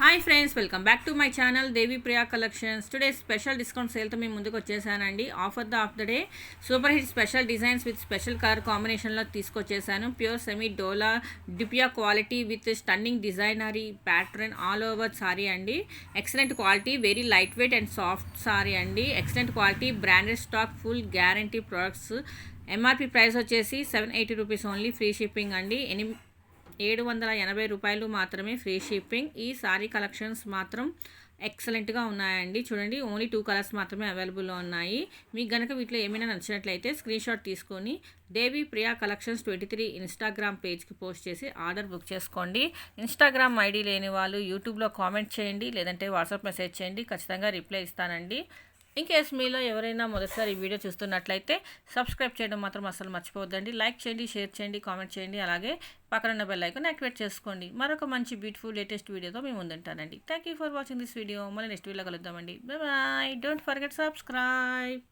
Hi friends, welcome back to my channel Devi Priya collections. Today special discount సేల్తో మేము ముందుకు వచ్చేసానండి. Offer of the day super hit special designs with special colour కాంబినేషన్లో తీసుకొచ్చేసాను. Pure semi డోలా డిపియా quality with stunning designer pattern all over sari అండి. Excellent quality, very light weight and soft sari అండి. Excellent quality, branded stock, full guarantee products. MRP price వచ్చేసి 780 rupees only, free shipping అండి. 780 రూపాయలు మాత్రమే ఫ్రీ షిప్పింగ్. ఈ sorry collections మాత్రం ఎక్సలెంట్గా ఉన్నాయండి. చూడండి, ఓన్లీ 2 కలర్స్ మాత్రమే అవైలబుల్లో ఉన్నాయి. మీకు కనుక వీటిలో ఏమైనా నచ్చినట్లయితే స్క్రీన్ షాట్ తీసుకొని దేవి ప్రియా కలెక్షన్స్ 23 ఇన్స్టాగ్రామ్ పేజ్కి పోస్ట్ చేసి ఆర్డర్ బుక్ చేసుకోండి. ఇన్స్టాగ్రామ్ ఐడి లేని వాళ్ళు యూట్యూబ్లో కామెంట్ చేయండి, లేదంటే వాట్సాప్ మెసేజ్ చేయండి, ఖచ్చితంగా రిప్లై ఇస్తానండి. ఇన్కేస్ మీలో ఎవరైనా మొదటిసారి ఈ వీడియో చూస్తున్నట్లయితే సబ్స్క్రైబ్ చేయడం మాత్రం అసలు మర్చిపోవద్దండి. లైక్ చేయండి, షేర్ చేయండి, కామెంట్ చేయండి, అలాగే పక్కనున్న బెల్ ఐకాన్ యాక్టివేట్ చేసుకోండి. మరొక మంచి బ్యూటిఫుల్ లేటెస్ట్ వీడియోతో మేము ముందుంటానండి. Thank you for watching this video. మళ్ళీ నెక్స్ట్ వీడియోలో కలుద్దామండి. Bye bye. Don't forget subscribe.